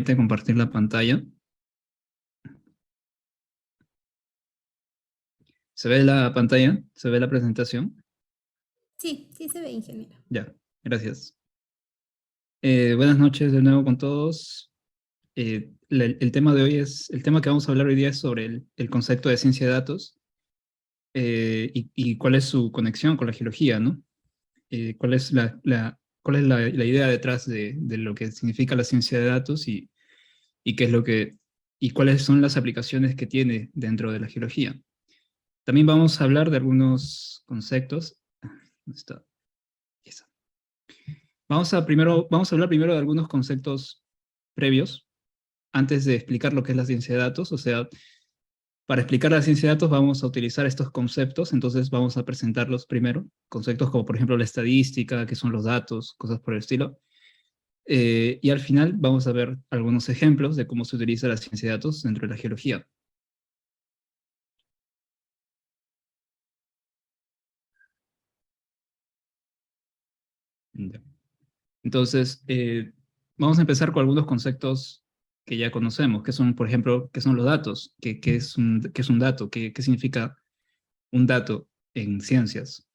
permite compartir la pantalla. ¿Se ve la pantalla? ¿Se ve la presentación? Sí, sí se ve, ingeniero. Ya, gracias. Buenas noches de nuevo con todos. El tema de hoy el tema que vamos a hablar hoy día es sobre el concepto de ciencia de datos y cuál es su conexión con la geología, ¿no? Cuál es cuál es la idea detrás de lo que significa la ciencia de datos y qué es y cuáles son las aplicaciones que tiene dentro de la geología. También vamos a hablar de algunos conceptos. ¿Dónde está? Esa. Vamos a hablar primero de algunos conceptos previos, antes de explicar lo que es la ciencia de datos. O sea, para explicar la ciencia de datos vamos a utilizar estos conceptos, entonces vamos a presentarlos primero. Conceptos como, por ejemplo, la estadística, qué son los datos, cosas por el estilo. Y al final vamos a ver algunos ejemplos de cómo se utiliza la ciencia de datos dentro de la geología. Ya. Entonces, vamos a empezar con algunos conceptos que ya conocemos, que son, por ejemplo, qué son los datos, qué es un dato, qué significa un dato en ciencias.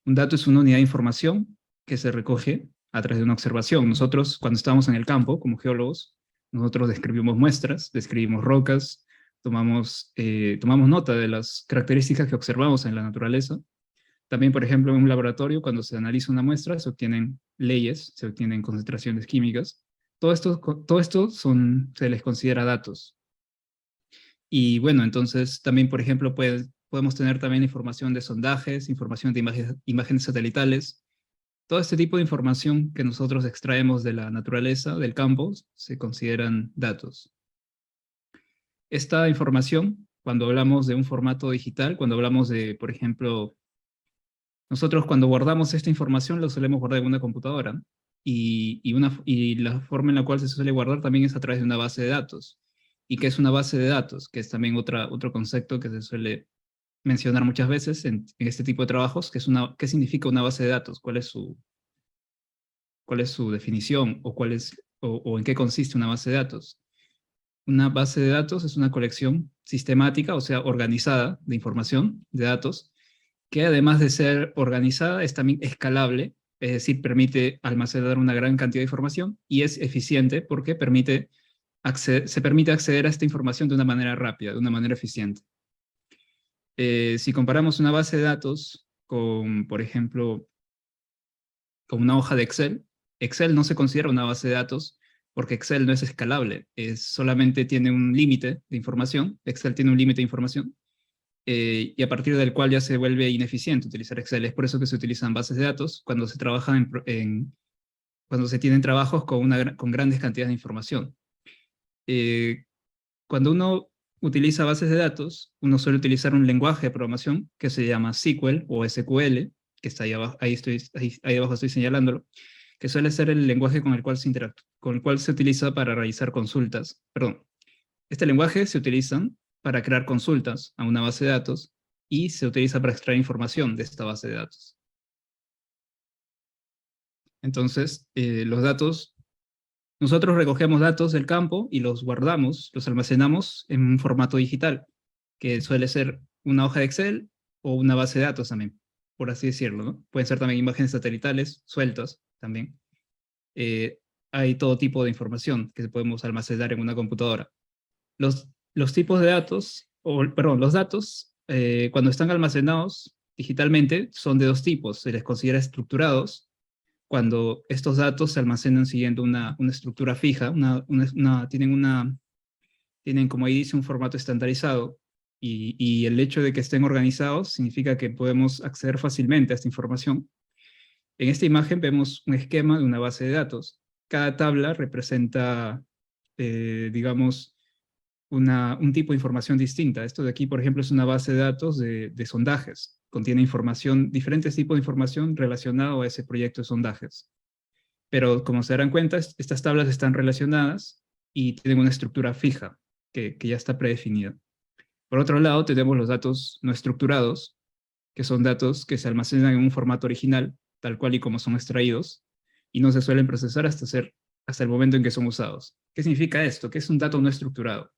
Un dato es una unidad de información que se recoge a través de una observación. Nosotros, cuando estamos en el campo, como geólogos, nosotros describimos muestras, describimos rocas, tomamos nota de las características que observamos en la naturaleza. También, por ejemplo, en un laboratorio, cuando se analiza una muestra, se obtienen leyes, se obtienen concentraciones químicas. Todo esto se les considera datos. Y bueno, entonces también, por ejemplo, podemos tener también información de sondajes, información de imágenes satelitales. Todo este tipo de información que nosotros extraemos de la naturaleza, del campo, se consideran datos. Esta información, cuando hablamos de un formato digital, cuando hablamos de, por ejemplo, nosotros cuando guardamos esta información la solemos guardar en una computadora y la forma en la cual se suele guardar también es a través de una base de datos. ¿Y qué es una base de datos? Que es también otro concepto que se suele mencionar muchas veces en este tipo de trabajos, ¿qué significa una base de datos? ¿Cuál es su definición o en qué consiste una base de datos? Una base de datos es una colección sistemática, o sea, organizada de información, de datos, que además de ser organizada, es también escalable, es decir, permite almacenar una gran cantidad de información y es eficiente porque se permite acceder a esta información de una manera rápida, de una manera eficiente. Si comparamos una base de datos con, por ejemplo, con una hoja de Excel, Excel no se considera una base de datos porque Excel no es escalable, solamente tiene un límite de información, Excel tiene un límite de información, y a partir del cual ya se vuelve ineficiente utilizar Excel. Es por eso que se utilizan bases de datos cuando se trabaja cuando se tienen trabajos con grandes cantidades de información. Eh, Cuando uno utiliza bases de datos, uno suele utilizar un lenguaje de programación que se llama SQL o SQL, que está ahí abajo, ahí abajo estoy señalándolo, que suele ser el lenguaje con el cual se utiliza para realizar consultas. Perdón, este lenguaje se utiliza para crear consultas a una base de datos y se utiliza para extraer información de esta base de datos. Entonces, nosotros recogemos datos del campo y los guardamos, los almacenamos en un formato digital, que suele ser una hoja de Excel o una base de datos también, por así decirlo, ¿no? Pueden ser también imágenes satelitales sueltas también. Eh, Hay todo tipo de información que podemos almacenar en una computadora. Los tipos de datos, perdón, los datos, cuando están almacenados digitalmente, son de dos tipos. Se les considera estructurados, cuando estos datos se almacenan siguiendo una estructura fija, tienen, como ahí dice, un formato estandarizado, y el hecho de que estén organizados significa que podemos acceder fácilmente a esta información. En esta imagen vemos un esquema de una base de datos. Cada tabla representa, digamos, un tipo de información distinta. Esto de aquí, por ejemplo, es una base de datos de sondajes. Contiene diferentes tipos de información relacionado a ese proyecto de sondajes. Pero como se darán cuenta, estas tablas están relacionadas y tienen una estructura fija que ya está predefinida. Por otro lado, tenemos los datos no estructurados, que son datos que se almacenan en un formato original, tal cual y como son extraídos, y no se suelen procesar hasta ser hasta el momento en que son usados. ¿Qué significa esto? Que es un dato no estructurado.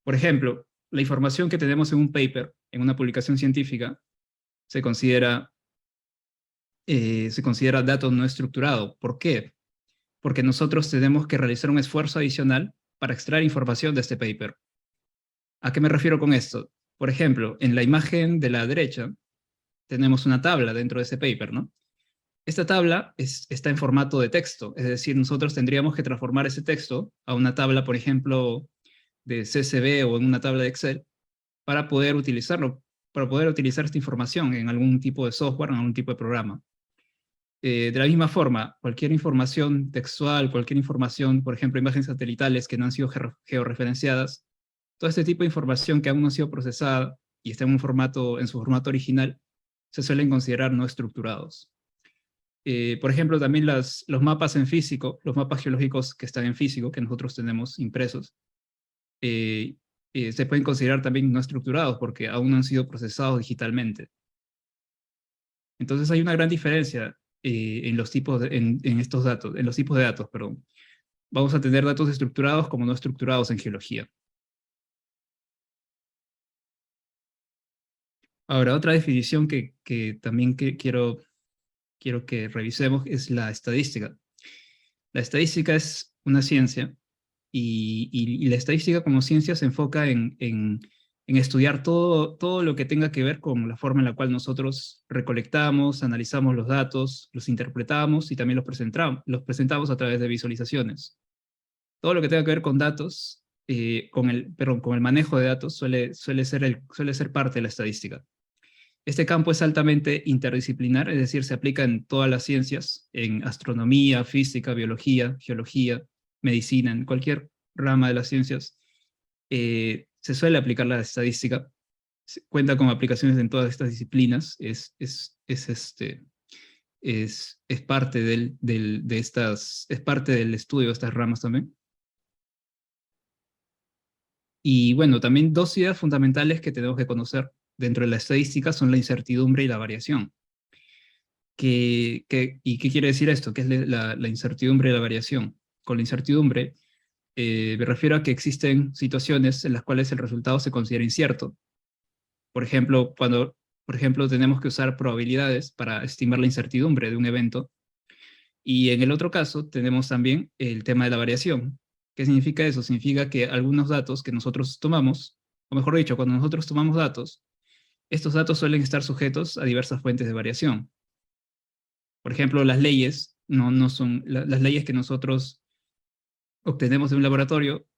Por ejemplo, la información que tenemos en un paper, en una publicación científica, se considera, se considera dato no estructurado. ¿Por qué? Porque nosotros tenemos que realizar un esfuerzo adicional para extraer información de este paper. ¿A qué me refiero con esto? Por ejemplo, en la imagen de la derecha tenemos una tabla dentro de ese paper, ¿no? Esta tabla está en formato de texto, es decir, nosotros tendríamos que transformar ese texto a una tabla, por ejemplo, de CSV o en una tabla de Excel para poder utilizarlo, para poder utilizar esta información en algún tipo de software, en algún tipo de programa. De la misma forma, cualquier información textual, cualquier información, por ejemplo, imágenes satelitales que no han sido georreferenciadas, todo este tipo de información que aún no ha sido procesada y está en un formato, en su formato original, se suelen considerar no estructurados. Por ejemplo, también los mapas en físico, los mapas geológicos que están en físico, que nosotros tenemos impresos, se pueden considerar también no estructurados porque aún no han sido procesados digitalmente. Entonces hay una gran diferencia en los tipos en estos datos, en los tipos de datos, perdón. Vamos a tener datos estructurados como no estructurados en geología. Ahora, otra definición que también quiero que revisemos es la estadística. La estadística es una ciencia y la estadística como ciencia se enfoca en estudiar todo lo que tenga que ver con la forma en la cual nosotros recolectamos, analizamos los datos, los interpretamos y también los presentamos a través de visualizaciones. Todo lo que tenga que ver con datos, con el manejo de datos suele ser parte de la estadística. Este campo es altamente interdisciplinar, es decir, se aplica en todas las ciencias, en astronomía, física, biología, geología, medicina, en cualquier rama de las ciencias. Se suele aplicar la estadística, cuenta con aplicaciones en todas estas disciplinas, es parte es parte del estudio de estas ramas también. Y bueno, también dos ideas fundamentales que tenemos que conocer dentro de la estadística son la incertidumbre y la variación. ¿Y qué quiere decir esto? ¿Qué es la incertidumbre y la variación? Con la incertidumbre me refiero a que existen situaciones en las cuales el resultado se considera incierto. Por ejemplo, tenemos que usar probabilidades para estimar la incertidumbre de un evento. Y en el otro caso tenemos también el tema de la variación. ¿Qué significa eso? Significa que algunos datos que nosotros tomamos, o mejor dicho, cuando nosotros tomamos datos, estos datos suelen estar sujetos a diversas fuentes de variación. Por ejemplo, las leyes no son, las leyes que nosotros obtenemos de un laboratorio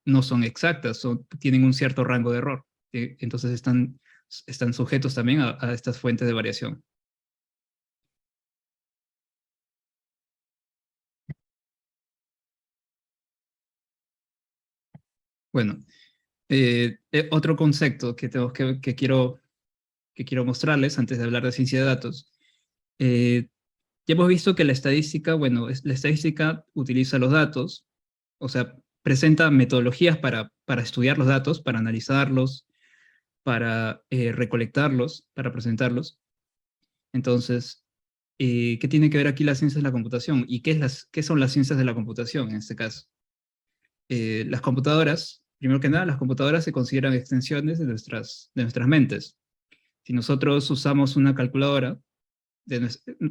no son exactas, tienen un cierto rango de error. Entonces están sujetos también a estas fuentes de variación. Bueno, otro concepto que quiero mostrarles antes de hablar de ciencia de datos. Ya hemos visto que la estadística, bueno, la estadística utiliza los datos, o sea, presenta metodologías para estudiar los datos, para analizarlos, para recolectarlos, para presentarlos. Entonces, ¿qué tiene que ver aquí las ciencias de la computación? ¿Y qué son las ciencias de la computación en este caso? Las computadoras, primero que nada, las computadoras se consideran extensiones de nuestras mentes. Si nosotros usamos una calculadora,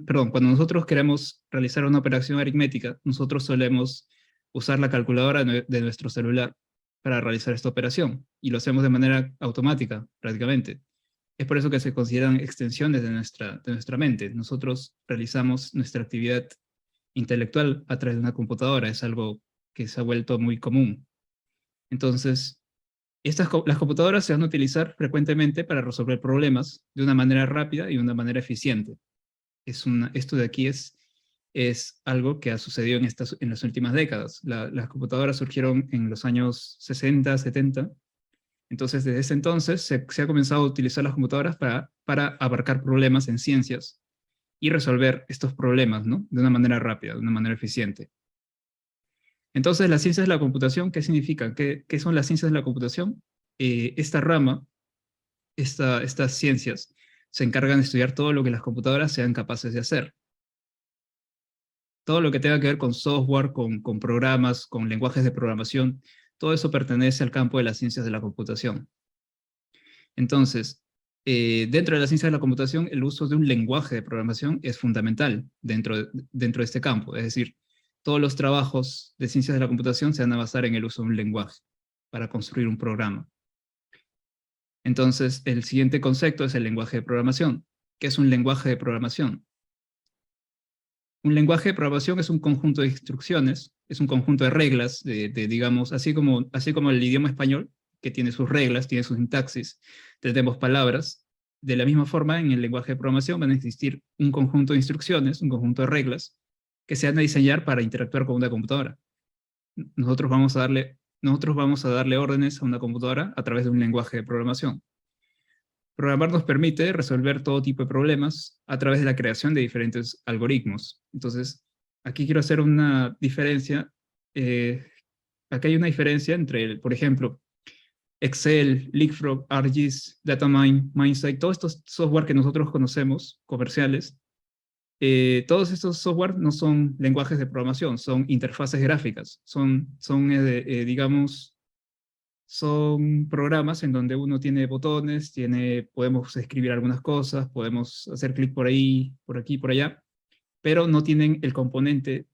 cuando nosotros queremos realizar una operación aritmética, nosotros solemos usar la calculadora de nuestro celular para realizar esta operación, y lo hacemos de manera automática, prácticamente. Es por eso que se consideran extensiones de nuestra mente. Nosotros realizamos nuestra actividad intelectual a través de una computadora, es algo que se ha vuelto muy común. Entonces, las computadoras se van a utilizar frecuentemente para resolver problemas de una manera rápida y de una manera eficiente. Esto de aquí es algo que ha sucedido en las últimas décadas. Las computadoras surgieron en los años 60, 70. Entonces, desde ese entonces se ha comenzado a utilizar las computadoras para abarcar problemas en ciencias y resolver estos problemas, ¿no? De una manera rápida, de una manera eficiente. Entonces, las ciencias de la computación, ¿qué significan? ¿Qué son las ciencias de la computación? Esta rama, estas ciencias, se encargan de estudiar todo lo que las computadoras sean capaces de hacer. todo lo que tenga que ver con software, con programas, con lenguajes de programación, todo eso pertenece al campo de las ciencias de la computación. Entonces, dentro de las ciencias de la computación, el uso de un lenguaje de programación es fundamental dentro de este campo. Es decir, todos los trabajos de ciencias de la computación se van a basar en el uso de un lenguaje para construir un programa. Entonces, el siguiente concepto es el lenguaje de programación. ¿Qué es un lenguaje de programación? Un lenguaje de programación es un conjunto de instrucciones, es un conjunto de reglas, digamos, así como el idioma español, que tiene sus reglas, tiene su sintaxis, tenemos palabras. De la misma forma, en el lenguaje de programación van a existir un conjunto de instrucciones, un conjunto de reglas, que se van a diseñar para interactuar con una computadora. Nosotros vamos a darle órdenes a una computadora a través de un lenguaje de programación. Programar nos permite resolver todo tipo de problemas a través de la creación de diferentes algoritmos. Entonces, aquí quiero hacer una diferencia. Aquí hay una diferencia entre, por ejemplo, Excel, Leapfrog, ArcGIS, Datamine, MindSight, todos estos software que nosotros conocemos, comerciales. Todos estos software no son lenguajes de programación, son interfaces gráficas, digamos, son programas en donde uno tiene botones, podemos escribir algunas cosas, podemos hacer clic por ahí, por aquí, por allá, pero no tienen el componente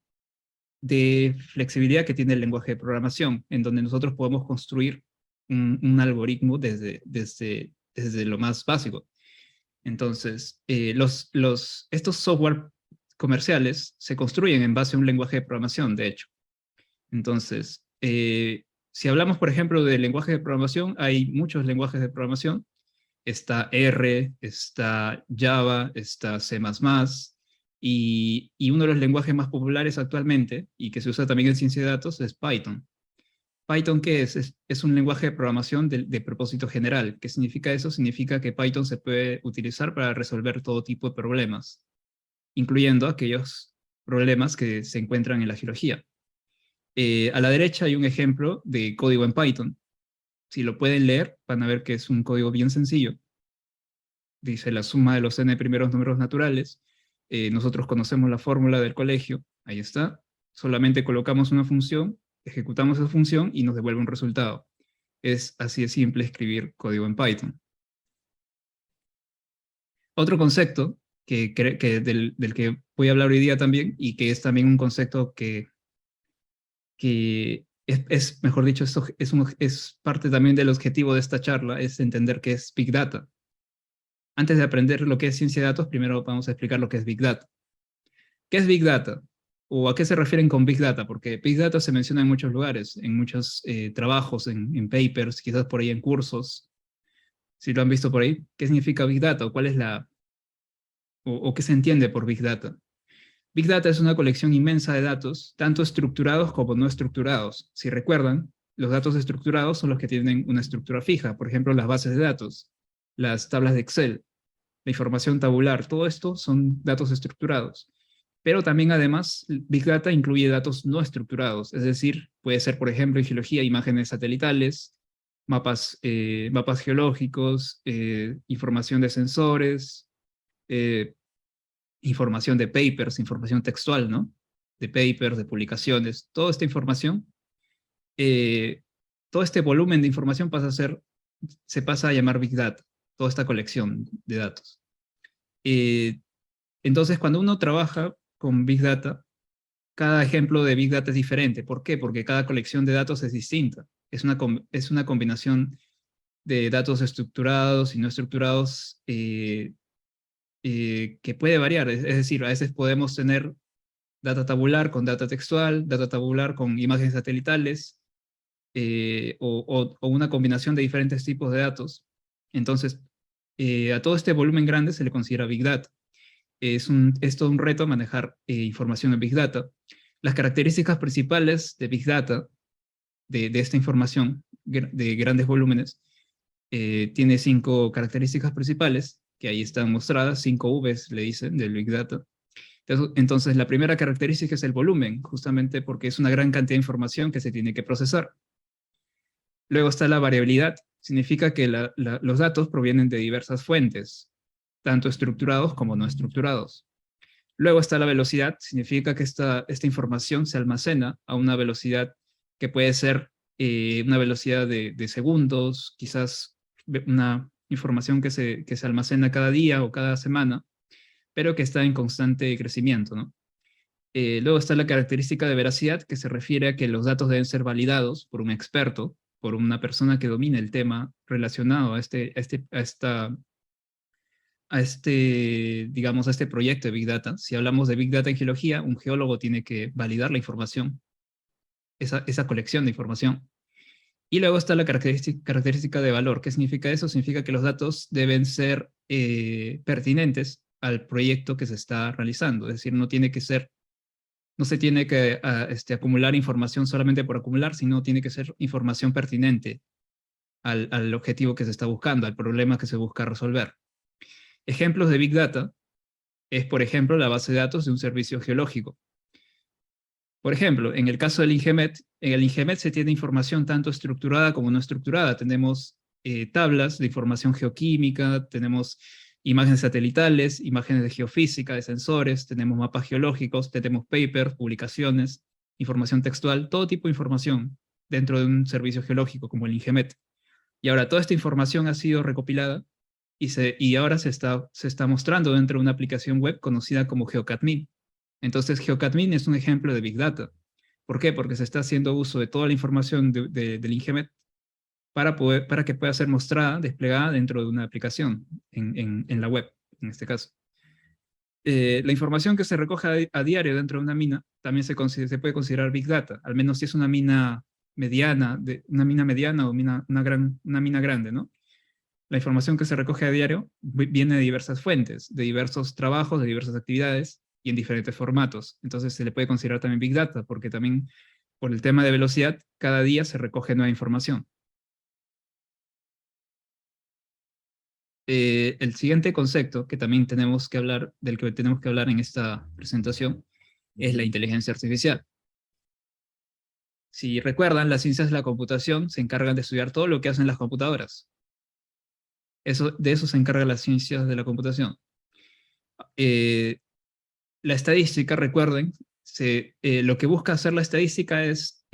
de flexibilidad que tiene el lenguaje de programación, en donde nosotros podemos construir un algoritmo desde lo más básico. Entonces, estos software comerciales se construyen en base a un lenguaje de programación, de hecho. Entonces, si hablamos, por ejemplo, de lenguaje de programación, hay muchos lenguajes de programación. Está R, está Java, está C++, y uno de los lenguajes más populares actualmente, y que se usa también en ciencia de datos, es Python. ¿Python qué es? Es un lenguaje de programación de propósito general. ¿Qué significa eso? Significa que Python se puede utilizar para resolver todo tipo de problemas, incluyendo aquellos problemas que se encuentran en la geología. A la derecha hay un ejemplo de código en Python. Si lo pueden leer, van a ver que es un código bien sencillo. Dice la suma de los n primeros números naturales. Nosotros conocemos la fórmula del colegio. Ahí está. Solamente colocamos una función, ejecutamos esa función y nos devuelve un resultado. Es así de simple escribir código en Python. Otro concepto del que voy a hablar hoy día también, y que es también un concepto que mejor dicho, esto es parte también del objetivo de esta charla, es entender qué es Big Data. Antes de aprender lo que es ciencia de datos, primero vamos a explicar lo que es Big Data. ¿Qué es Big Data? ¿O a qué se refieren con Big Data? Porque Big Data se menciona en muchos lugares, en muchos trabajos, en papers, quizás por ahí en cursos. Si lo han visto por ahí, ¿qué significa Big Data? ¿O cuál es o qué se entiende por Big Data? Big Data es una colección inmensa de datos, tanto estructurados como no estructurados. Si recuerdan, los datos estructurados son los que tienen una estructura fija, por ejemplo, las bases de datos, las tablas de Excel, la información tabular, todo esto son datos estructurados. Pero también, además, Big Data incluye datos no estructurados, es decir, puede ser, por ejemplo, en geología, imágenes satelitales, mapas geológicos, información de sensores, información de papers, información textual, ¿no? De papers, de publicaciones, toda esta información, todo este volumen de información se pasa a llamar Big Data, toda esta colección de datos. Entonces, cuando uno trabaja con Big Data, cada ejemplo de Big Data es diferente. ¿Por qué? Porque cada colección de datos es distinta. Es una combinación de datos estructurados y no estructurados que puede variar. Es decir, a veces podemos tener data tabular con data textual, data tabular con imágenes satelitales, o una combinación de diferentes tipos de datos. Entonces, a todo este volumen grande se le considera Big Data. Es todo un reto manejar información en Big Data. Las características principales de Big Data, de esta información de grandes volúmenes, tiene 5 características principales, que ahí están mostradas, 5 Vs le dicen del Big Data. Entonces, la primera característica es el volumen, justamente porque es una gran cantidad de información que se tiene que procesar. Luego está la variabilidad, significa que los datos provienen de diversas fuentes, tanto estructurados como no estructurados. Luego está la velocidad, significa que esta información se almacena a una velocidad que puede ser una velocidad de segundos, quizás una información que se almacena cada día o cada semana, pero que está en constante crecimiento, ¿no? Luego está la característica de veracidad, que se refiere a que los datos deben ser validados por un experto, por una persona que domine el tema relacionado digamos, a este proyecto de Big Data. Si hablamos de Big Data en geología, un geólogo tiene que validar la información, esa colección de información. Y luego está la característica de valor. ¿Qué significa eso? Significa que los datos deben ser pertinentes al proyecto que se está realizando. Es decir, no se tiene que acumular información solamente por acumular, sino tiene que ser información pertinente al objetivo que se está buscando, al problema que se busca resolver. Ejemplos de Big Data es, por ejemplo, la base de datos de un servicio geológico. Por ejemplo, en el caso del INGEMET, en el INGEMET se tiene información tanto estructurada como no estructurada. Tenemos tablas de información geoquímica, tenemos imágenes satelitales, imágenes de geofísica, de sensores, tenemos mapas geológicos, tenemos papers, publicaciones, información textual, todo tipo de información dentro de un servicio geológico como el INGEMET. Y ahora toda esta información ha sido recopilada y ahora se está mostrando dentro de una aplicación web conocida como GeoCadMe. Entonces, GeoCadMe es un ejemplo de Big Data. ¿Por qué? Porque se está haciendo uso de toda la información del INGEMET para que pueda ser mostrada, desplegada dentro de una aplicación en la web, en este caso. La información que se recoge a diario dentro de una mina también se puede considerar Big Data, al menos si es una mina mediana, o una mina grande, ¿no? La información que se recoge a diario viene de diversas fuentes, de diversos trabajos, de diversas actividades y en diferentes formatos. Entonces se le puede considerar también Big Data, porque también por el tema de velocidad, cada día se recoge nueva información. El siguiente concepto que también tenemos que hablar, del que tenemos que hablar en esta presentación, es la inteligencia artificial. Si recuerdan, las ciencias de la computación se encargan de estudiar todo lo que hacen las computadoras. De eso se encargan las ciencias de la computación. La estadística, recuerden, lo que busca hacer la estadística es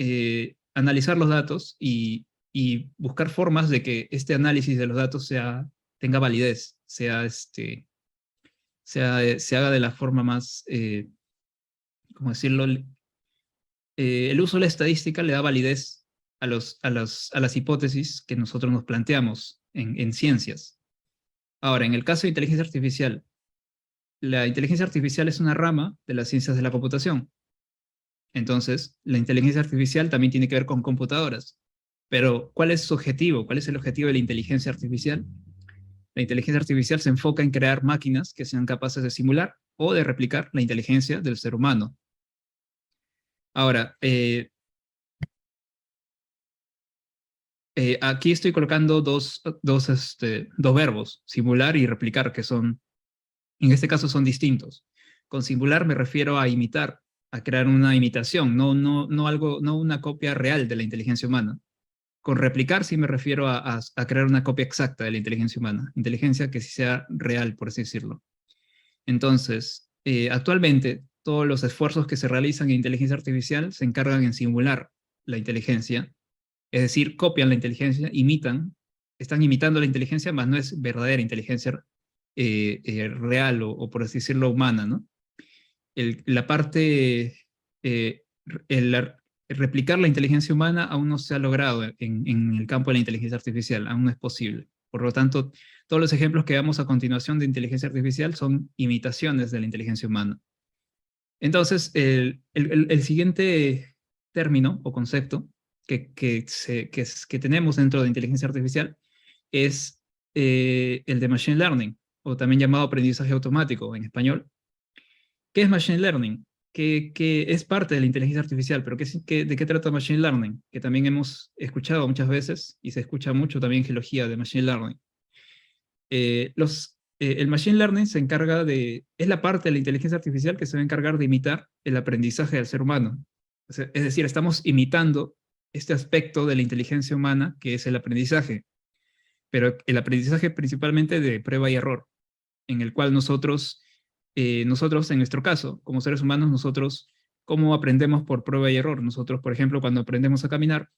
analizar los datos y buscar formas de que este análisis de los datos tenga validez, se haga de la forma más, ¿cómo decirlo? El uso de la estadística le da validez a las hipótesis que nosotros nos planteamos en ciencias. Ahora, en el caso de inteligencia artificial, la inteligencia artificial es una rama de las ciencias de la computación. Entonces, la inteligencia artificial también tiene que ver con computadoras. Pero, ¿cuál es su objetivo? ¿Cuál es el objetivo de la inteligencia artificial? La inteligencia artificial se enfoca en crear máquinas que sean capaces de simular o de replicar la inteligencia del ser humano. Ahora, aquí estoy colocando dos verbos, simular y replicar, que en este caso son distintos. Con simular me refiero a imitar, a crear una imitación, no una copia real de la inteligencia humana. Con replicar sí me refiero a crear una copia exacta de la inteligencia humana, inteligencia que sí sea real, por así decirlo. Entonces, actualmente todos los esfuerzos que se realizan en inteligencia artificial se encargan en simular la inteligencia, es decir, copian la inteligencia, están imitando la inteligencia, mas no es verdadera inteligencia real o por así decirlo humana, ¿no? La parte, replicar la inteligencia humana aún no se ha logrado en el campo de la inteligencia artificial, aún no es posible. Por lo tanto, todos los ejemplos que vemos a continuación de inteligencia artificial son imitaciones de la inteligencia humana. Entonces, el siguiente término o concepto que tenemos dentro de inteligencia artificial es el de Machine Learning, o también llamado aprendizaje automático en español. ¿Qué es Machine Learning? Que es parte de la inteligencia artificial, pero ¿de qué trata Machine Learning? Que también hemos escuchado muchas veces, y se escucha mucho también en geología de Machine Learning. El Machine Learning es la parte de la inteligencia artificial que se va a encargar de imitar el aprendizaje del ser humano. Es decir, estamos imitando este aspecto de la inteligencia humana que es el aprendizaje, pero el aprendizaje principalmente de prueba y error, en el cual nosotros nosotros, en nuestro caso, como seres humanos, nosotros, ¿cómo aprendemos por prueba y error? Nosotros, por ejemplo, cuando aprendemos a caminar,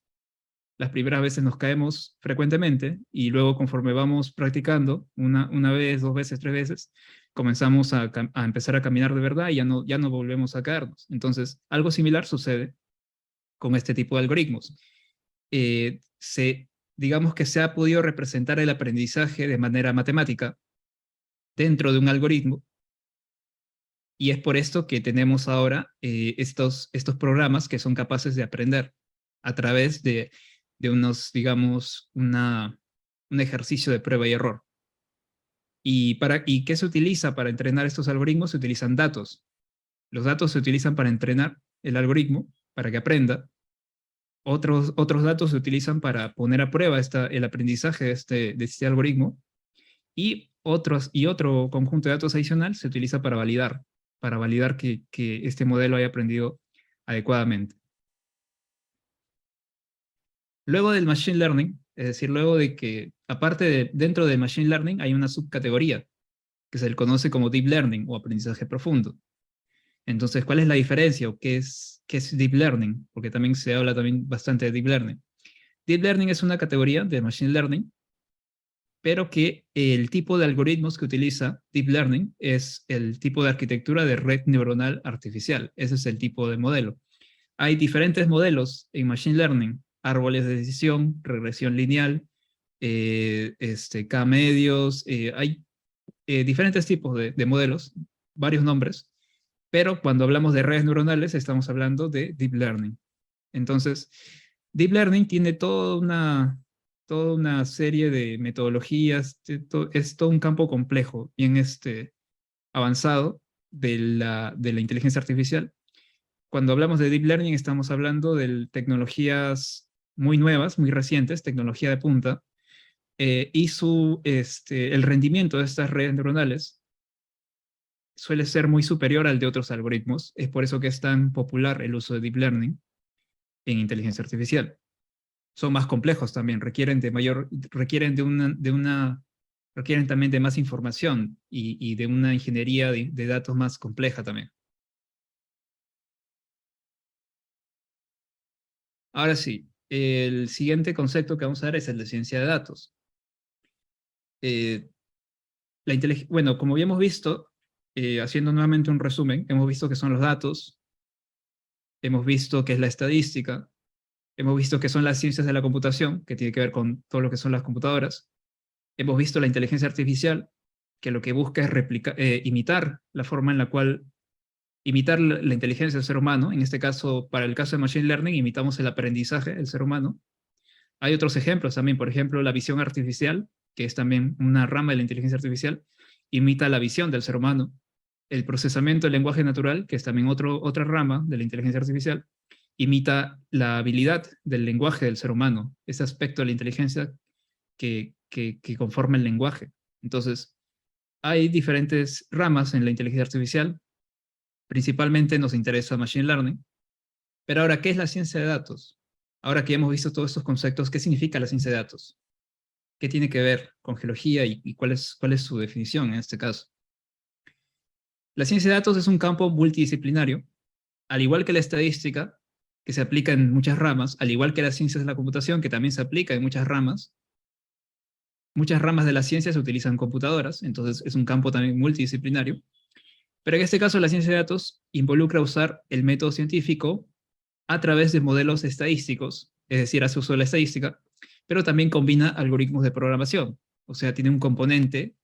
las primeras veces nos caemos frecuentemente y luego conforme vamos practicando, una vez, dos veces, tres veces, comenzamos a empezar a caminar de verdad y ya no volvemos a caernos. Entonces, algo similar sucede con este tipo de algoritmos. Eh, se, digamos que se ha podido representar el aprendizaje de manera matemática dentro de un algoritmo, y es por esto que tenemos ahora estos programas que son capaces de aprender a través de unos, digamos, un ejercicio de prueba y error. ¿Y qué se utiliza para entrenar estos algoritmos? Se utilizan datos. Los datos se utilizan para entrenar el algoritmo, para que aprenda. Otros datos se utilizan para poner a prueba el aprendizaje de este algoritmo. Y otro conjunto de datos adicional se utiliza para validar que este modelo haya aprendido adecuadamente. Luego del Machine Learning, es decir, luego de que, dentro del Machine Learning hay una subcategoría que se le conoce como Deep Learning o aprendizaje profundo. Entonces, ¿cuál es la diferencia o qué es Deep Learning? Porque también se habla también bastante de Deep Learning. Deep Learning es una categoría de Machine Learning, pero que el tipo de algoritmos que utiliza Deep Learning es el tipo de arquitectura de red neuronal artificial. Ese es el tipo de modelo. Hay diferentes modelos en Machine Learning: árboles de decisión, regresión lineal, K-medios, hay diferentes tipos de modelos, varios nombres, pero cuando hablamos de redes neuronales estamos hablando de Deep Learning. Entonces, Deep Learning tiene toda una serie de metodologías, es todo un campo complejo, bien avanzado de la inteligencia artificial. Cuando hablamos de Deep Learning estamos hablando de tecnologías muy nuevas, muy recientes, tecnología de punta, y el rendimiento de estas redes neuronales suele ser muy superior al de otros algoritmos. Es por eso que es tan popular el uso de Deep Learning en inteligencia artificial. Son más complejos también, requieren también de más información y de una ingeniería de datos más compleja también. Ahora sí, el siguiente concepto que vamos a ver es el de ciencia de datos. Eh, bueno, como ya hemos visto, haciendo nuevamente un resumen, hemos visto que son los datos, hemos visto que es la estadística, hemos visto que son las ciencias de la computación, que tiene que ver con todo lo que son las computadoras. Hemos visto la inteligencia artificial, que lo que busca es imitar la forma en la cual, imitar la inteligencia del ser humano. En este caso, para el caso de Machine Learning, imitamos el aprendizaje del ser humano. Hay otros ejemplos también, por ejemplo, la visión artificial, que es también una rama de la inteligencia artificial, imita la visión del ser humano. El procesamiento del lenguaje natural, que es también otra rama de la inteligencia artificial, imita la habilidad del lenguaje del ser humano, ese aspecto de la inteligencia que conforma el lenguaje. Entonces, hay diferentes ramas en la inteligencia artificial, principalmente nos interesa Machine Learning, pero ahora, ¿qué es la ciencia de datos? Ahora que hemos visto todos estos conceptos, ¿qué significa la ciencia de datos? ¿Qué tiene que ver con geología y cuál es su definición en este caso? La ciencia de datos es un campo multidisciplinario, al igual que la estadística, que se aplica en muchas ramas, al igual que las ciencias de la computación, que también se aplica en muchas ramas. Muchas ramas de la ciencia se utilizan computadoras, entonces es un campo también multidisciplinario. Pero en este caso la ciencia de datos involucra usar el método científico a través de modelos estadísticos, es decir, hace uso de la estadística, pero también combina algoritmos de programación, o sea, tiene un componente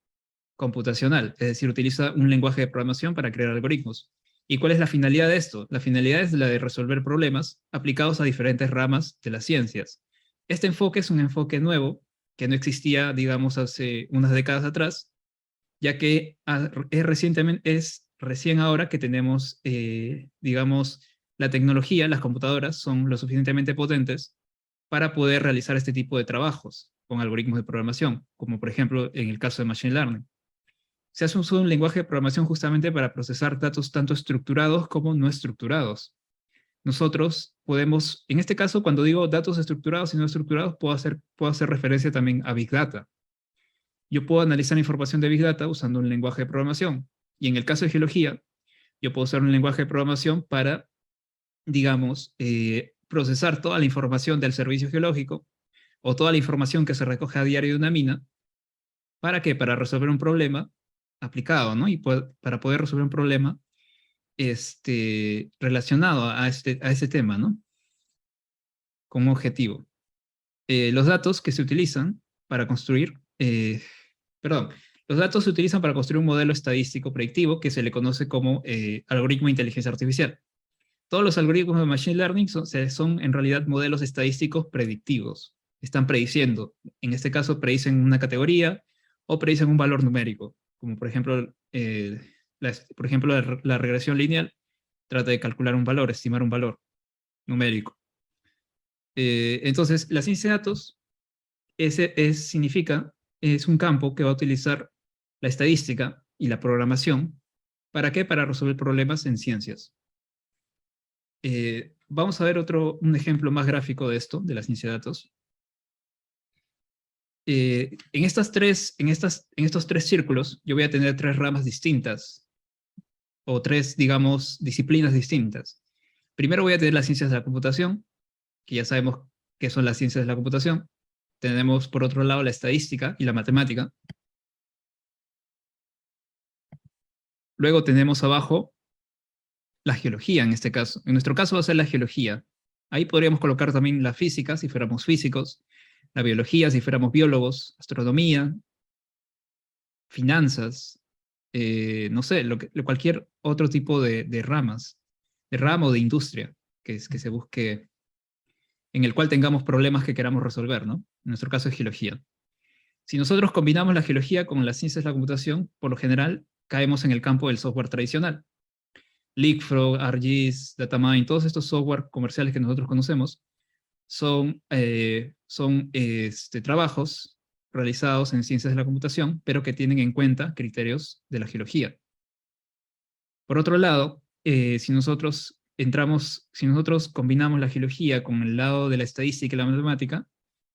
computacional, es decir, utiliza un lenguaje de programación para crear algoritmos. ¿Y cuál es la finalidad de esto? La finalidad es la de resolver problemas aplicados a diferentes ramas de las ciencias. Este enfoque es un enfoque nuevo que no existía, digamos, hace unas décadas atrás, ya que es recién ahora que tenemos, digamos, la tecnología, las computadoras son lo suficientemente potentes para poder realizar este tipo de trabajos con algoritmos de programación, como por ejemplo en el caso de Machine Learning. Se hace uso de un lenguaje de programación justamente para procesar datos tanto estructurados como no estructurados. Nosotros podemos, en este caso, cuando digo datos estructurados y no estructurados, puedo hacer referencia también a Big Data. Yo puedo analizar información de Big Data usando un lenguaje de programación. Y en el caso de geología, yo puedo usar un lenguaje de programación para, digamos, procesar toda la información del servicio geológico o toda la información que se recoge a diario de una mina. ¿Para qué? Para resolver un problema aplicado, ¿no? Y para poder resolver un problema relacionado a este tema, ¿no? Con un objetivo. Los datos que se utilizan para construir, perdón, los datos se utilizan para construir un modelo estadístico predictivo que se le conoce como algoritmo de inteligencia artificial. Todos los algoritmos de Machine Learning son en realidad modelos estadísticos predictivos. Están prediciendo. En este caso, predicen una categoría o predicen un valor numérico. Como por ejemplo, la regresión lineal trata de calcular un valor, estimar un valor numérico. Entonces, la ciencia de datos es un campo que va a utilizar la estadística y la programación. ¿Para qué? Para resolver problemas en ciencias. Vamos a ver un ejemplo más gráfico de esto, de la ciencia de datos. En estos tres círculos, yo voy a tener tres ramas distintas, o tres, digamos, disciplinas distintas. Primero voy a tener las ciencias de la computación, que ya sabemos qué son las ciencias de la computación. Tenemos, por otro lado, la estadística y la matemática. Luego tenemos abajo la geología, en este caso. En nuestro caso va a ser la geología. Ahí podríamos colocar también la física, si fuéramos físicos, la biología, si fuéramos biólogos, astronomía, finanzas, no sé, cualquier otro tipo de ramas, de ramo o de industria que se busque, en el cual tengamos problemas que queramos resolver, ¿no? En nuestro caso es geología. Si nosotros combinamos la geología con las ciencias de la computación, por lo general caemos en el campo del software tradicional. Leapfrog, ArcGIS, Datamine, todos estos software comerciales que nosotros conocemos son trabajos realizados en ciencias de la computación, pero que tienen en cuenta criterios de la geología. Por otro lado, si nosotros combinamos la geología con el lado de la estadística y la matemática,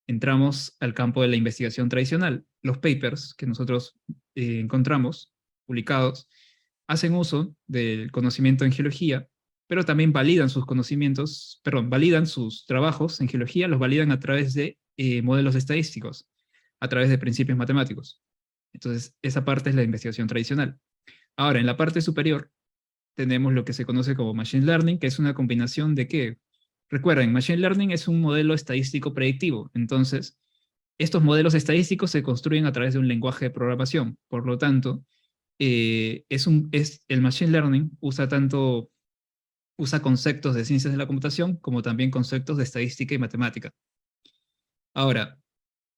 entramos al campo de la investigación tradicional. Los papers que nosotros encontramos publicados hacen uso del conocimiento en geología, pero también validan sus trabajos en geología, los validan a través de modelos estadísticos, a través de principios matemáticos. Entonces, esa parte es la investigación tradicional. Ahora, en la parte superior, tenemos lo que se conoce como Machine Learning, que es una combinación de ¿qué? Recuerden, Machine Learning es un modelo estadístico predictivo. Entonces, estos modelos estadísticos se construyen a través de un lenguaje de programación. Por lo tanto, el Machine Learning usa conceptos de ciencias de la computación como también conceptos de estadística y matemática. Ahora,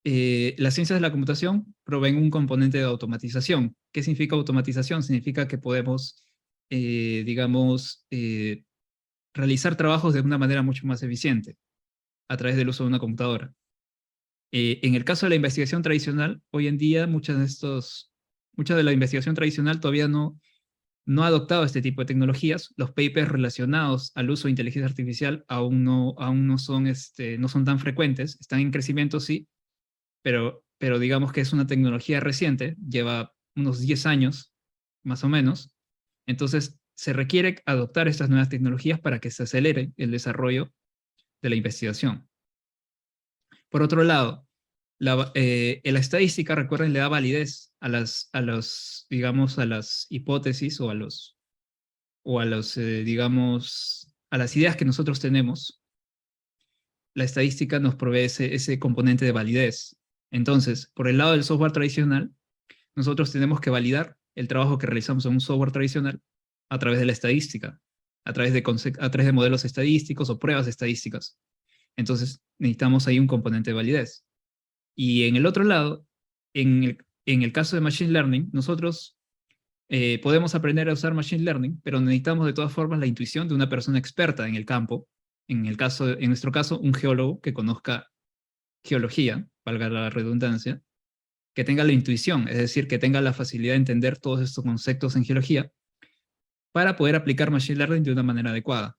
las ciencias de la computación proveen un componente de automatización. ¿Qué significa automatización? Significa que podemos, realizar trabajos de una manera mucho más eficiente a través del uso de una computadora. En el caso de la investigación tradicional, hoy en día mucha de la investigación tradicional todavía no ha adoptado este tipo de tecnologías. Los papers relacionados al uso de inteligencia artificial aún no son tan frecuentes, están en crecimiento, sí, pero digamos que es una tecnología reciente, lleva unos 10 años, más o menos. Entonces, se requiere adoptar estas nuevas tecnologías para que se acelere el desarrollo de la investigación. Por otro lado, la estadística, recuerden, le da validez a las hipótesis o a las ideas que nosotros tenemos. La estadística nos provee ese componente de validez. Entonces, por el lado del software tradicional, nosotros tenemos que validar el trabajo que realizamos en un software tradicional a través de la estadística, a través de modelos estadísticos o pruebas estadísticas. Entonces, necesitamos ahí un componente de validez. Y en el otro lado, en el caso de Machine Learning, nosotros podemos aprender a usar Machine Learning, pero necesitamos de todas formas la intuición de una persona experta en el campo, en nuestro caso, un geólogo que conozca geología, valga la redundancia, que tenga la intuición, es decir, que tenga la facilidad de entender todos estos conceptos en geología para poder aplicar Machine Learning de una manera adecuada.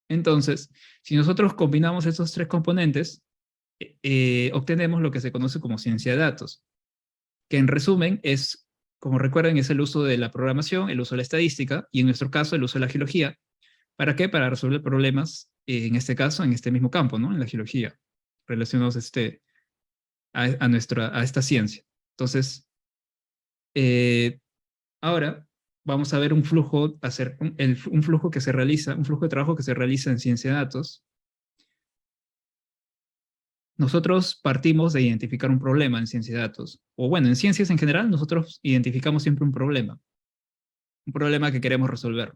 Entonces, si nosotros combinamos estos tres componentes, obtenemos lo que se conoce como ciencia de datos, que en resumen es como recuerden, es el uso de la programación, el uso de la estadística, y en nuestro caso, el uso de la geología. ¿Para qué? Para resolver problemas, en este caso, en este mismo campo, ¿no? En la geología, relacionados a esta ciencia. Entonces, eh, ahora vamos a ver un flujo, un flujo que se realiza, un flujo de trabajo que se realiza en ciencia de datos. Nosotros partimos de identificar un problema en ciencia de datos. O bueno, en ciencias en general, nosotros identificamos siempre un problema que queremos resolver.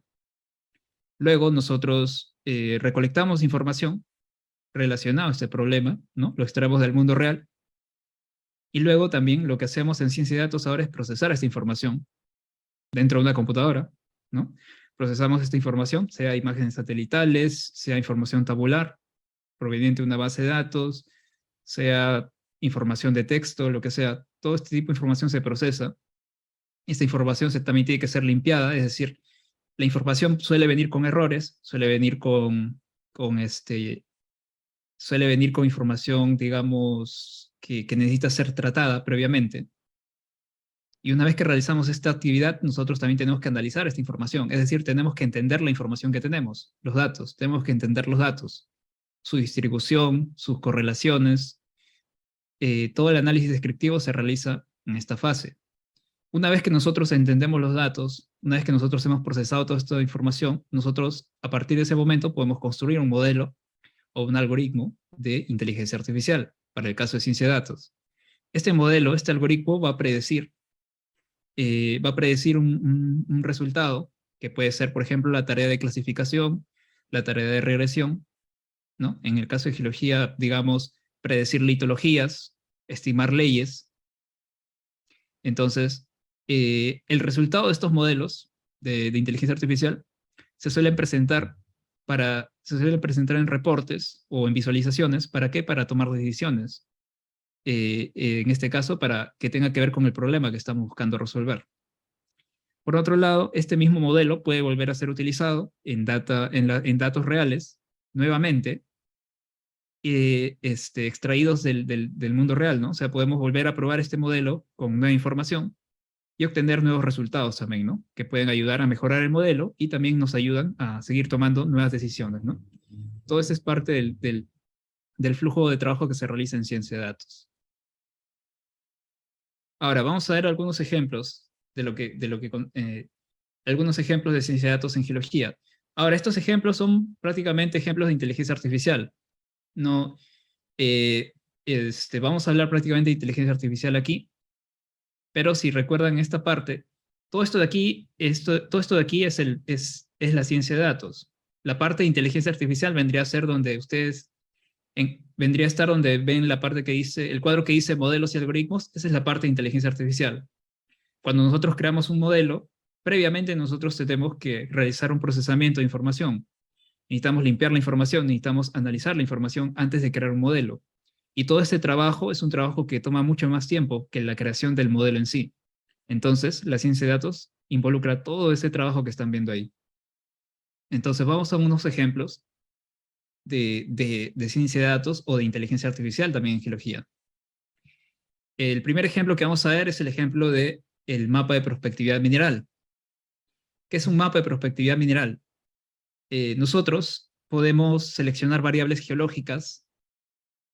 Luego nosotros recolectamos información relacionada a este problema, ¿no? Lo extraemos del mundo real. Y luego también lo que hacemos en ciencia de datos ahora es procesar esta información dentro de una computadora, ¿no? Procesamos esta información, sea imágenes satelitales, sea información tabular, proveniente de una base de datos, sea información de texto, lo que sea. Todo este tipo de información se procesa. Esta información también tiene que ser limpiada, es decir, la información suele venir con errores, suele venir con información, digamos, que necesita ser tratada previamente. Y una vez que realizamos esta actividad, nosotros también tenemos que analizar esta información. Es decir, tenemos que entender la información que tenemos, los datos. Tenemos que entender los datos, su distribución, sus correlaciones. Todo el análisis descriptivo se realiza en esta fase. Una vez que nosotros entendemos los datos, una vez que nosotros hemos procesado toda esta información, nosotros a partir de ese momento podemos construir un modelo o un algoritmo de inteligencia artificial, para el caso de ciencia de datos. Este modelo, este algoritmo va a predecir un resultado, que puede ser, por ejemplo, la tarea de clasificación, la tarea de regresión, ¿no? En el caso de geología, digamos, predecir litologías, estimar leyes. Entonces, el resultado de estos modelos de inteligencia artificial se suelen presentar en reportes o en visualizaciones. ¿Para qué? Para tomar decisiones. En este caso, para que tenga que ver con el problema que estamos buscando resolver. Por otro lado, este mismo modelo puede volver a ser utilizado en datos reales, nuevamente, extraídos del mundo real, ¿no? O sea, podemos volver a probar este modelo con nueva información y obtener nuevos resultados también, ¿no? Que pueden ayudar a mejorar el modelo y también nos ayudan a seguir tomando nuevas decisiones, ¿no? Todo eso es parte del flujo de trabajo que se realiza en ciencia de datos. Ahora, vamos a ver algunos ejemplos algunos ejemplos de ciencia de datos en geología. Ahora, estos ejemplos son prácticamente ejemplos de inteligencia artificial. No, vamos a hablar prácticamente de inteligencia artificial aquí, pero si recuerdan esta parte, todo esto de aquí es la ciencia de datos. La parte de inteligencia artificial vendría a ser donde vendría a estar donde ven la parte que dice, el cuadro que dice modelos y algoritmos. Esa es la parte de inteligencia artificial. Cuando nosotros creamos un modelo, previamente nosotros tenemos que realizar un procesamiento de información. Necesitamos limpiar la información, necesitamos analizar la información antes de crear un modelo. Y todo este trabajo es un trabajo que toma mucho más tiempo que la creación del modelo en sí. Entonces, la ciencia de datos involucra todo ese trabajo que están viendo ahí. Entonces, vamos a unos ejemplos de ciencia de datos o de inteligencia artificial también en geología. El primer ejemplo que vamos a ver es el ejemplo del mapa de prospectividad mineral. ¿Qué es un mapa de prospectividad mineral? Nosotros podemos seleccionar variables geológicas,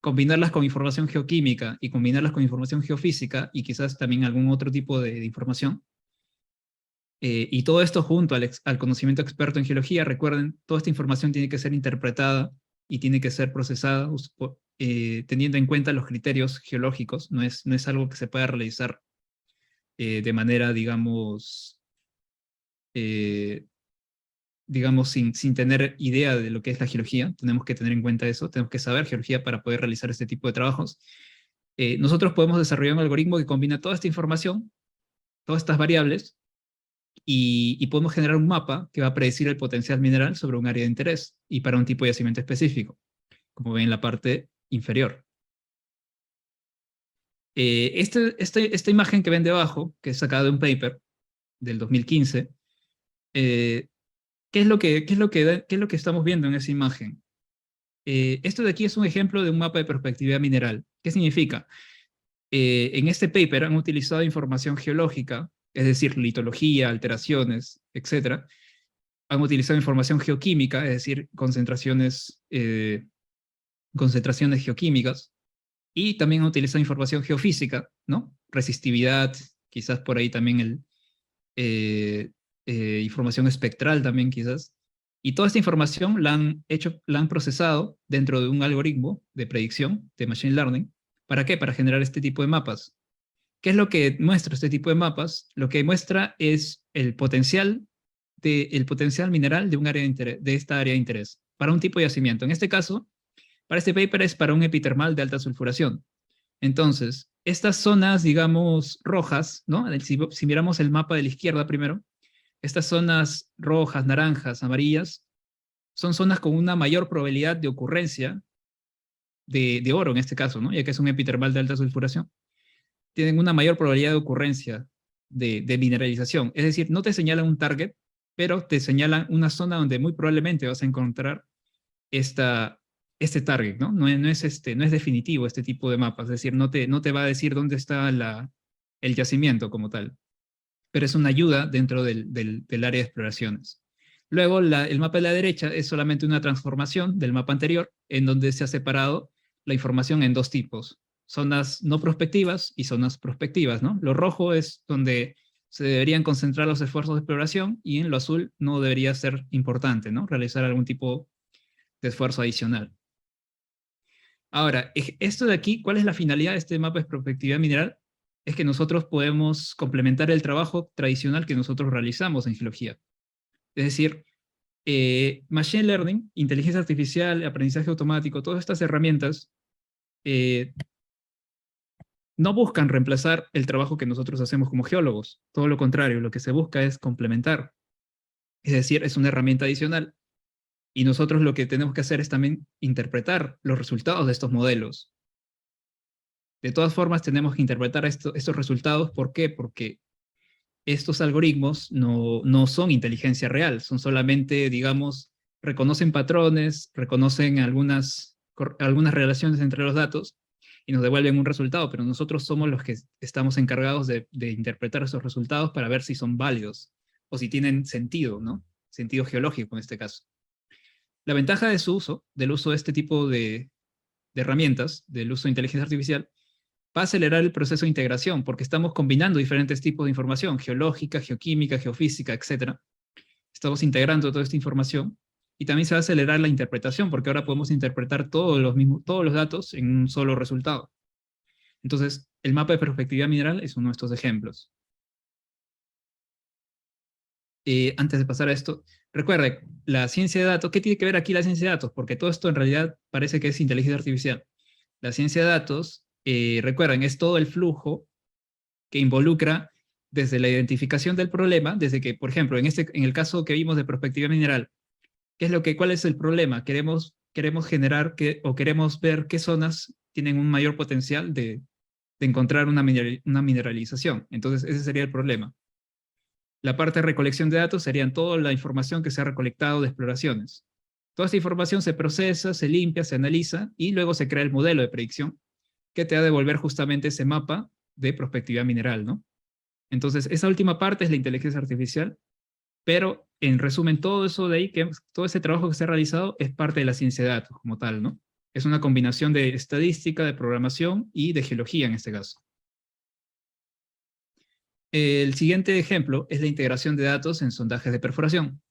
combinarlas con información geoquímica y combinarlas con información geofísica y quizás también algún otro tipo de información. Y todo esto junto al conocimiento experto en geología. Recuerden, toda esta información tiene que ser interpretada y tiene que ser procesada teniendo en cuenta los criterios geológicos. No es algo que se pueda realizar de manera, digamos, sin tener idea de lo que es la geología. Tenemos que tener en cuenta eso, tenemos que saber geología para poder realizar este tipo de trabajos. Nosotros podemos desarrollar un algoritmo que combina toda esta información, todas estas variables, y podemos generar un mapa que va a predecir el potencial mineral sobre un área de interés y para un tipo de yacimiento específico, como ven en la parte inferior. Esta imagen que ven debajo, que es sacada de un paper del 2015, ¿qué es lo que estamos viendo en esa imagen? Esto de aquí es un ejemplo de un mapa de prospectividad mineral. ¿Qué significa? En este paper han utilizado información geológica es decir, litología, alteraciones, etc. Han utilizado información geoquímica, es decir, concentraciones geoquímicas, y también han utilizado información geofísica, ¿no? Resistividad, quizás por ahí también eh, información espectral también quizás. Y toda esta información la han procesado dentro de un algoritmo de predicción de Machine Learning. ¿Para qué? Para generar este tipo de mapas. ¿Qué es lo que muestra este tipo de mapas? Lo que muestra es el potencial mineral de un área de interés, de esta área de interés, para un tipo de yacimiento. En este caso, para este paper es para un epitermal de alta sulfuración. Entonces, estas zonas, digamos, rojas, ¿no? Si miramos el mapa de la izquierda primero, estas zonas rojas, naranjas, amarillas, son zonas con una mayor probabilidad de ocurrencia de oro en este caso, ¿no? Ya que es un epitermal de alta sulfuración. Tienen una mayor probabilidad de ocurrencia de mineralización. Es decir, no te señalan un target, pero te señalan una zona donde muy probablemente vas a encontrar este target, ¿no? No es definitivo este tipo de mapas, es decir, no te va a decir dónde está el yacimiento como tal, pero es una ayuda dentro del área de exploraciones. Luego, el mapa de la derecha es solamente una transformación del mapa anterior, en donde se ha separado la información en dos tipos, zonas no prospectivas y zonas prospectivas, ¿no? Lo rojo es donde se deberían concentrar los esfuerzos de exploración, y en lo azul no debería ser importante, ¿no? Realizar algún tipo de esfuerzo adicional. Ahora, esto de aquí, ¿cuál es la finalidad de este mapa de prospectividad mineral? Es que nosotros podemos complementar el trabajo tradicional que nosotros realizamos en geología. Es decir, Machine Learning, inteligencia artificial, aprendizaje automático, todas estas herramientas eh, no buscan reemplazar el trabajo que nosotros hacemos como geólogos. Todo lo contrario, lo que se busca es complementar. Es decir, es una herramienta adicional. Y nosotros lo que tenemos que hacer es también interpretar los resultados de estos modelos. De todas formas, tenemos que interpretar estos resultados. ¿Por qué? Porque estos algoritmos no son inteligencia real, son solamente, digamos, reconocen patrones, reconocen algunas relaciones entre los datos y nos devuelven un resultado, pero nosotros somos los que estamos encargados de interpretar esos resultados para ver si son válidos o si tienen sentido, ¿no? Sentido geológico en este caso. La ventaja de su uso, del uso de este tipo de herramientas, del uso de inteligencia artificial, va a acelerar el proceso de integración, porque estamos combinando diferentes tipos de información, geológica, geoquímica, geofísica, etc. Estamos integrando toda esta información, y también se va a acelerar la interpretación, porque ahora podemos interpretar todos los datos en un solo resultado. Entonces, el mapa de perspectividad mineral es uno de estos ejemplos. Antes de pasar a esto, recuerde, la ciencia de datos, ¿qué tiene que ver aquí la ciencia de datos? Porque todo esto en realidad parece que es inteligencia artificial. La ciencia de datos, recuerden, es todo el flujo que involucra desde la identificación del problema, desde que, por ejemplo, en el caso que vimos de perspectiva mineral, ¿cuál es el problema? Queremos generar o queremos ver qué zonas tienen un mayor potencial de encontrar una mineralización. Entonces, ese sería el problema. La parte de recolección de datos serían toda la información que se ha recolectado de exploraciones. Toda esta información se procesa, se limpia, se analiza, y luego se crea el modelo de predicción que te va a devolver justamente ese mapa de prospectividad mineral, ¿no? Entonces, esa última parte es la inteligencia artificial, pero en resumen, todo eso de ahí, todo ese trabajo que se ha realizado es parte de la ciencia de datos como tal, ¿no? Es una combinación de estadística, de programación y de geología en este caso. El siguiente ejemplo es la integración de datos en sondajes de perforación.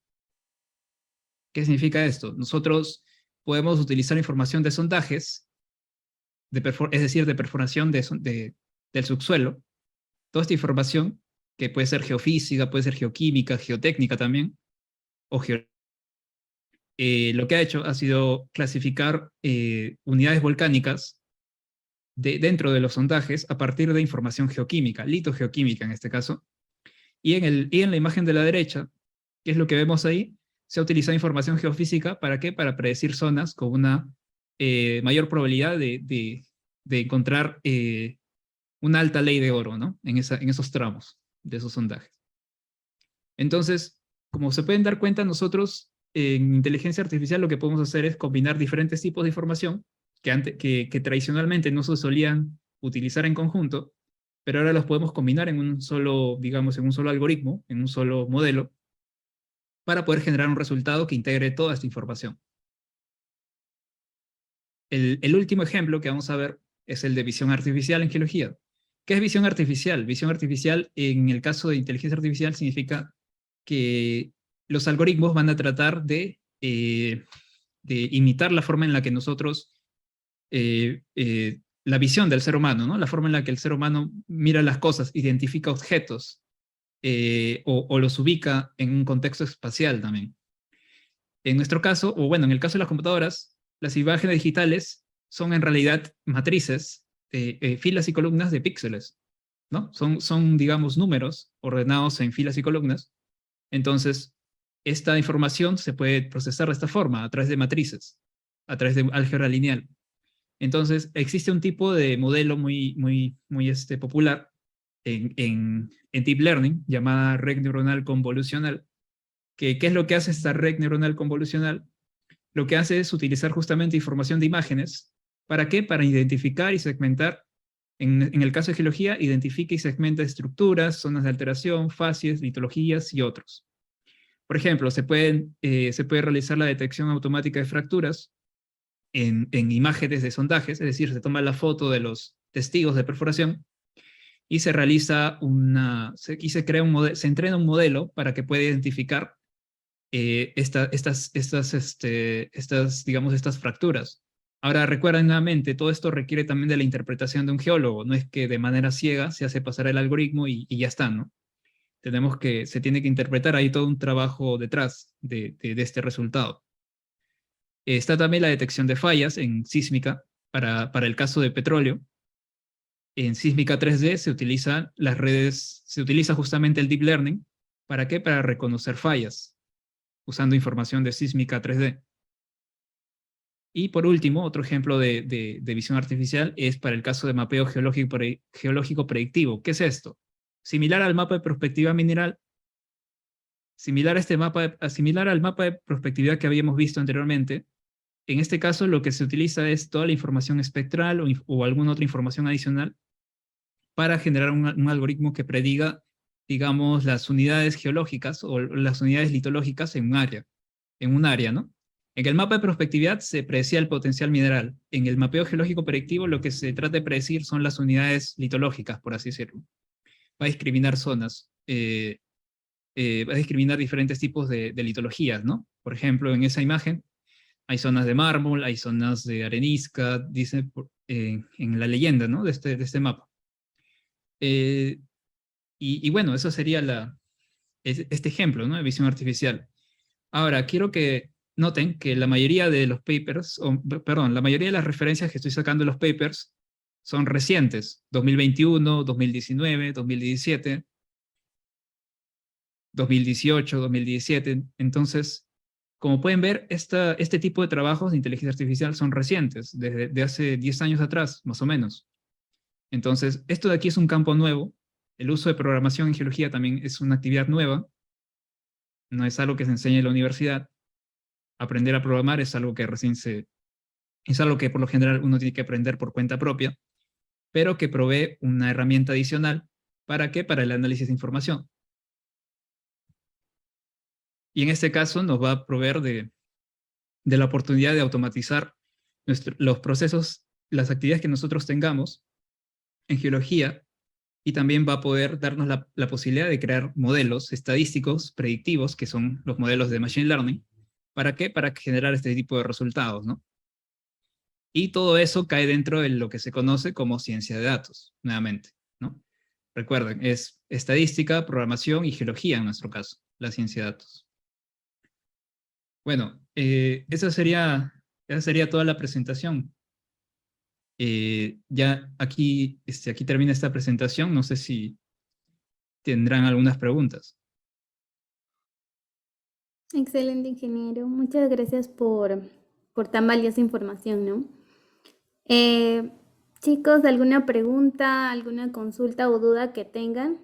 ¿Qué significa esto? Nosotros podemos utilizar información de sondajes, es decir, de perforación del subsuelo. Toda esta información, que puede ser geofísica, puede ser geoquímica, geotécnica también, o lo que ha hecho ha sido clasificar unidades volcánicas dentro de los sondajes a partir de información geoquímica, litogeoquímica en este caso. Y en la imagen de la derecha, ¿qué es lo que vemos ahí? Se ha utilizado información geofísica, ¿para qué? Para predecir zonas con una mayor probabilidad de encontrar una alta ley de oro, ¿no? En esos tramos de esos sondajes. Entonces, como se pueden dar cuenta, nosotros en inteligencia artificial lo que podemos hacer es combinar diferentes tipos de información que tradicionalmente no se solían utilizar en conjunto, pero ahora los podemos combinar en un solo, digamos, en un solo algoritmo, en un solo modelo, para poder generar un resultado que integre toda esta información. El último ejemplo que vamos a ver es el de visión artificial en geología. ¿Qué es visión artificial? Visión artificial, en el caso de inteligencia artificial, significa que los algoritmos van a tratar de imitar la forma en la que nosotros, la visión del ser humano, ¿no? La forma en la que el ser humano mira las cosas, identifica objetos, o los ubica en un contexto espacial también. En nuestro caso, o bueno, en el caso de las computadoras, las imágenes digitales son en realidad matrices, filas y columnas de píxeles, ¿no? Son, digamos, números ordenados en filas y columnas. Entonces, esta información se puede procesar de esta forma, a través de matrices, a través de álgebra lineal. Entonces, existe un tipo de modelo muy popular en Deep Learning, llamada red neuronal convolucional, que ¿qué es lo que hace esta red neuronal convolucional? Lo que hace es utilizar justamente información de imágenes. ¿Para qué? Para identificar y segmentar. En el caso de geología, identifica y segmenta estructuras, zonas de alteración, fases, litologías y otros. Por ejemplo, se puede realizar la detección automática de fracturas en imágenes de sondajes, es decir, se toma la foto de los testigos de perforación y se realiza y se crea se entrena un modelo para que pueda identificar digamos, estas fracturas. Ahora, recuerden nuevamente, todo esto requiere también de la interpretación de un geólogo, no es que de manera ciega se hace pasar el algoritmo y ya está, ¿no? Se tiene que interpretar, hay todo un trabajo detrás de este resultado. Está también la detección de fallas en sísmica para el caso de petróleo. En sísmica 3D se utiliza justamente el deep learning. ¿Para qué? Para reconocer fallas, usando información de sísmica 3D. Y por último, otro ejemplo de visión artificial es para el caso de mapeo geológico predictivo. ¿Qué es esto? Similar al mapa de perspectiva mineral, similar al mapa de prospectividad que habíamos visto anteriormente. En este caso, lo que se utiliza es toda la información espectral o alguna otra información adicional para generar un algoritmo que prediga, digamos, las unidades geológicas o las unidades litológicas en un área, ¿no? En el mapa de prospectividad se predecía el potencial mineral. En el mapeo geológico predictivo lo que se trata de predecir son las unidades litológicas, por así decirlo. Va a discriminar zonas, va a discriminar diferentes tipos de litologías, ¿no? Por ejemplo, en esa imagen hay zonas de mármol, hay zonas de arenisca, dice en la leyenda, ¿no? De este mapa. Y bueno, eso sería este ejemplo, ¿no? De visión artificial. Ahora, quiero que noten que la mayoría de los papers, perdón, la mayoría de las referencias que estoy sacando de los papers son recientes, 2021, 2019, 2017, 2018, 2017. Entonces, como pueden ver, este tipo de trabajos de inteligencia artificial son recientes, desde de hace 10 años atrás, más o menos. Entonces, esto de aquí es un campo nuevo. El uso de programación en geología también es una actividad nueva, no es algo que se enseña en la universidad. Aprender a programar es algo que es algo que por lo general uno tiene que aprender por cuenta propia, pero que provee una herramienta adicional. ¿Para qué? Para el análisis de información. Y en este caso nos va a proveer de la oportunidad de automatizar los procesos, las actividades que nosotros tengamos en geología, y también va a poder darnos la posibilidad de crear modelos estadísticos predictivos, que son los modelos de Machine Learning. ¿Para qué? Para generar este tipo de resultados, ¿no? Y todo eso cae dentro de lo que se conoce como ciencia de datos, nuevamente, ¿no? Recuerden, es estadística, programación y geología en nuestro caso, la ciencia de datos. Bueno, esa sería toda la presentación. Ya aquí termina esta presentación. No sé si tendrán algunas preguntas. Excelente, ingeniero. Muchas gracias por tan valiosa información, ¿no? Eh, Chicos, ¿alguna pregunta, alguna consulta o duda que tengan?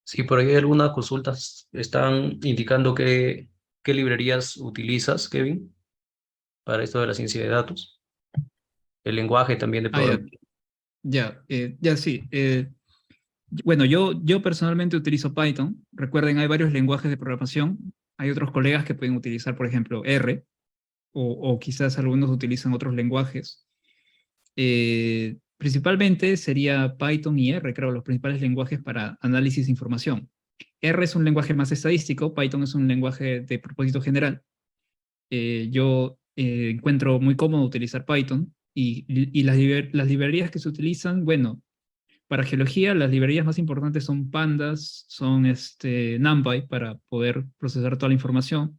Sí, por ahí algunas consultas están indicando qué librerías utilizas, Kevin, para esto de la ciencia de datos. El lenguaje también de Ah, ya, programación. ya sí. Bueno, yo personalmente utilizo Python. Recuerden, hay varios lenguajes de programación. Hay otros colegas que pueden utilizar, por ejemplo, R, o quizás algunos utilizan otros lenguajes. Principalmente sería Python y R, creo, los principales lenguajes para análisis de información. R es un lenguaje más estadístico, Python es un lenguaje de propósito general. Yo encuentro muy cómodo utilizar Python y las librerías que se utilizan, bueno, para geología las librerías más importantes son Pandas, son NumPy para poder procesar toda la información,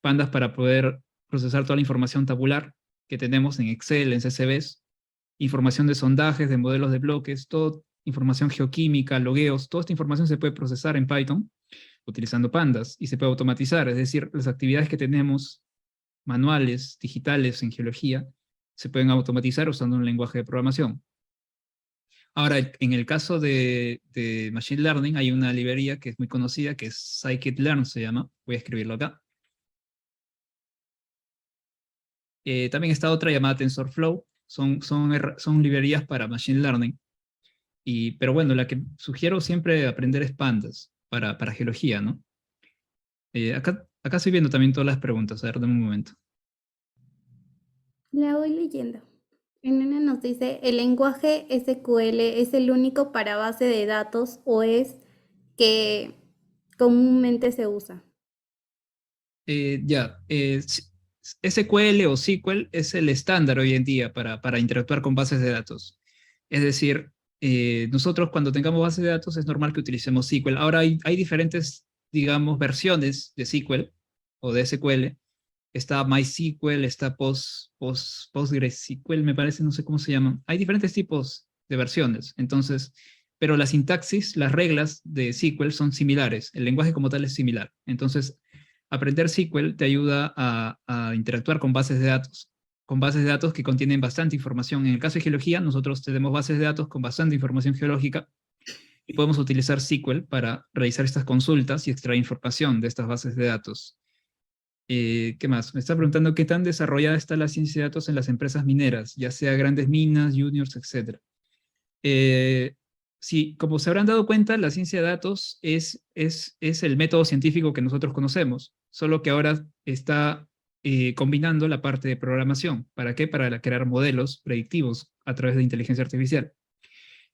Pandas para poder procesar toda la información tabular que tenemos en Excel, en CSVs, información de sondajes, de modelos de bloques, todo, información geoquímica, logueos, toda esta información se puede procesar en Python utilizando Pandas y se puede automatizar, es decir, las actividades que tenemos manuales, digitales en geología, se pueden automatizar usando un lenguaje de programación. Ahora, en el caso de Machine Learning, hay una librería que es muy conocida, que es Scikit-learn, se llama. Voy a escribirlo acá. También está otra llamada TensorFlow. Son librerías para Machine Learning. Pero bueno, la que sugiero siempre aprender es Pandas, para geología, ¿no? Acá estoy viendo también todas las preguntas. A ver, dame un momento. La voy leyendo. En una nos dice, ¿el lenguaje SQL es el único para base de datos o es que comúnmente se usa? SQL o SQL es el estándar hoy en día para interactuar con bases de datos. Es decir, nosotros cuando tengamos bases de datos es normal que utilicemos SQL. Ahora hay diferentes, digamos, versiones de SQL o de SQL. Está MySQL, está PostgreSQL, me parece, no sé cómo se llaman. Hay diferentes tipos de versiones. Entonces, pero la sintaxis, las reglas de SQL son similares. El lenguaje como tal es similar. Entonces, aprender SQL te ayuda a interactuar con bases de datos que contienen bastante información. En el caso de geología, nosotros tenemos bases de datos con bastante información geológica y podemos utilizar SQL para realizar estas consultas y extraer información de estas bases de datos. ¿Qué más? Me está preguntando qué tan desarrollada está la ciencia de datos en las empresas mineras, ya sea grandes minas, juniors, etc. Sí, como se habrán dado cuenta, la ciencia de datos es el método científico que nosotros conocemos, solo que ahora está combinando la parte de programación. ¿Para qué? Para crear modelos predictivos a través de inteligencia artificial.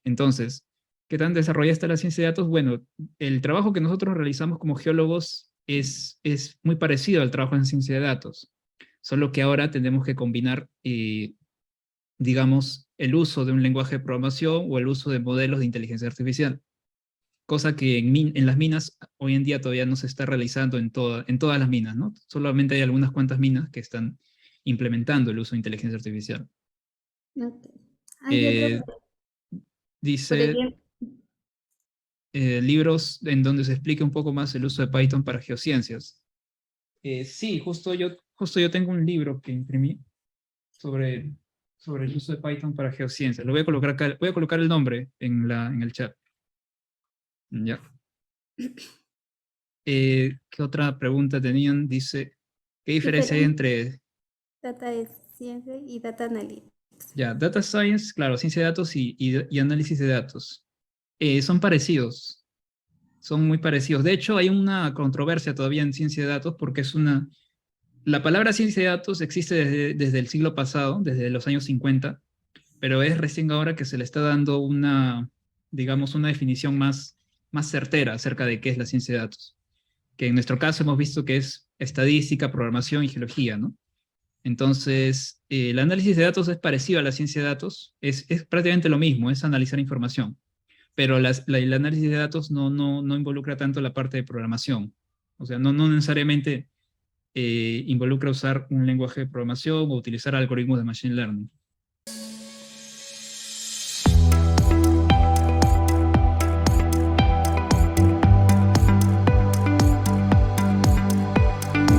Entonces, ¿qué tan desarrollada está la ciencia de datos? Bueno, el trabajo que nosotros realizamos como geólogos es muy parecido al trabajo en ciencia de datos, solo que ahora tenemos que combinar digamos, el uso de un lenguaje de programación o el uso de modelos de inteligencia artificial, cosa que en las minas hoy en día todavía no se está realizando en todas las minas, ¿no? Solamente hay algunas cuantas minas que están implementando el uso de inteligencia artificial. Ok. Hay otro Eh, por dice ejemplo. libros en donde se explica un poco más el uso de Python para geociencias. Sí, justo yo tengo un libro que imprimí sobre, sobre el uso de Python para geociencias. Lo voy a colocar acá, voy a colocar el nombre en el chat. Ya. ¿Qué otra pregunta tenían? Dice, ¿qué diferencia hay Diferente entre data de ciencia y data analytics. ya, data science, claro, ciencia de datos y análisis de datos? Son parecidos, son muy parecidos. De hecho, hay una controversia todavía en ciencia de datos porque la palabra ciencia de datos existe desde el siglo pasado, desde los años 50, pero es recién ahora que se le está dando digamos, una definición más certera acerca de qué es la ciencia de datos, que en nuestro caso hemos visto que es estadística, programación y geología, ¿no? Entonces, el análisis de datos es parecido a la ciencia de datos, es prácticamente lo mismo, es analizar información, pero el análisis de datos no involucra tanto la parte de programación, o sea, no necesariamente involucra usar un lenguaje de programación o utilizar algoritmos de machine learning.